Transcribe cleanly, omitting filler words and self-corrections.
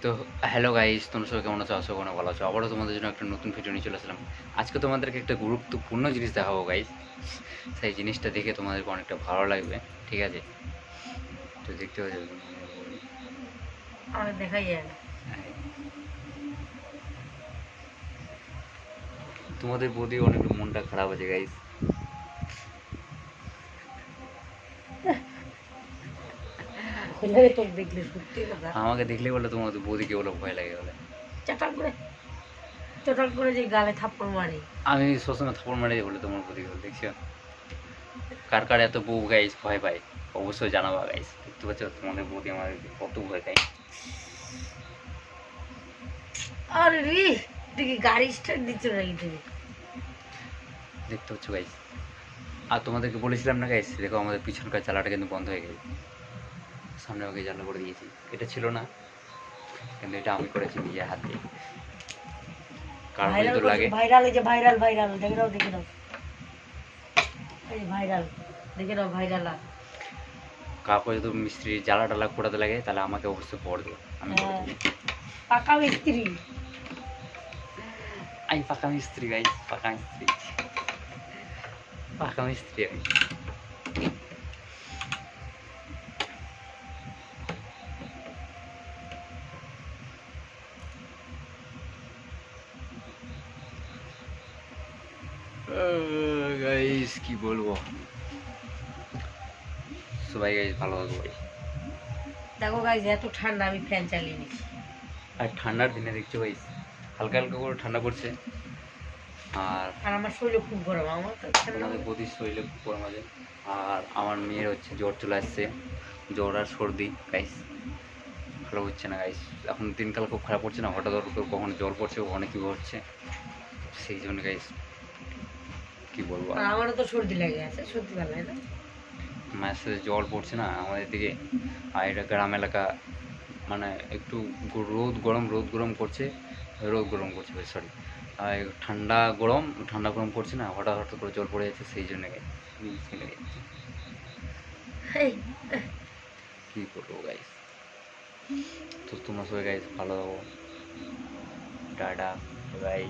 তো hello guys, তোমরা সবাই কেমন আছো? আশা করি ভালো আছো। আবারও তোমাদের জন্য একটা নতুন ভিডিও নিয়ে চলে আসলাম। আজকে তোমাদেরকে একটা গুরুত্বপূর্ণ জিনিস দেখাবো গাইস। সেই জিনিসটা দেখে তোমাদেরকে অনেকটা ভালো লাগবে, ঠিক আছে? তো দেখতে হয়ে যাবে। আমাকে দেখাই যায় না। তোমাদের বৌদি অনেক মনটা খারাপ আছে গাইস। তোকে দেখলে সত্যি কথা আমাকে দেখলেই বলে তোমাদের বৌদিকে বলে ভয় লাগে বলে। চটাক করে চটাক করে যে গালে থাপ্পড় মারে। আমি সবসময় থাপড় মারি বলে তোমার বৌদিকে বলে, দেখছো? কার কার এত বউ গাইস ভয় পায় অবশ্যই জানাবা গাইস। দেখতে পাচ্ছ তোমাদের বৌদি আমাদের কত ভয় পায়। আরে রে, দেখি গাড়ি স্টার্ট দিচ্ছ নাকি তুমি? দেখতে পাচ্ছ গাইস। আর তোমাদেরকে বলেছিলাম না গাইস, দেখো আমাদের পিছনকার চালাটা কিন্তু বন্ধ হয়ে গেছে। সামনে ওকে জানলা করে দিয়েছি। এটা ছিল না, কিন্তু এটা আমি করেছি নিজের হাত দিয়ে। কার ভাইরাল যদি লাগে ভাইরাল, এই যে ভাইরাল ভাইরাল দেখে নাও দেখে নাও, এই ভাইরাল দেখে নাও ভাইরাল। কাউকে যদি মিস্ত্রি জ্বালা টালা কোড়াতে লাগে তাহলে আমাকে অবশ্যই খবর দিও, আমি করে দেবো। পাকা মিস্ত্রি। আমি পাকা মিস্ত্রি গাইস, পাকা মিস্ত্রি, পাকা মিস্ত্রি আমি। গাইস কি বলবো, সবাই গাইস ভালো থাকো ভাই। দেখো গাইজ এত ঠান্ডা, আমি ফ্যান চালিয়ে নিচ্ছি। আর ঠান্ডার দিনে দেখছো গাইস হালকা হালকা করে ঠান্ডা পড়ছে। আর আর আমার শরীরে খুব গরম, আমার তো ঠান্ডা আমাদের প্রতি শরীরে খুব গরম আছে। আর আমার মেয়ের হচ্ছে জ্বর চলে আসছে, জ্বর আর সর্দি গাইস। ভালো হচ্ছে না গাইস, এখন দিনকাল খুব খারাপ পড়ছে না, হঠাৎ কখনো জল পড়ছে কখনো কী হচ্ছে, সেই জন্য গাইস কী বলবো। আর আমারও তো সর্দি লেগে আছে, সর্দি ভালো হয় না। মায়ের সাথে জল পড়ছে না আমাদের দিকে। আর এটা গ্রাম এলাকা, মানে একটু রোদ গরম করছে, ভাই সরি। আর ঠান্ডা গরম করছে না, হঠাৎ হঠাৎ করে জল পড়ে যাচ্ছে, সেই জন্য এই, কী করবো গাইস। তো তোমরা সবাই গাইস ভালো থাকো, টাটা, বাই।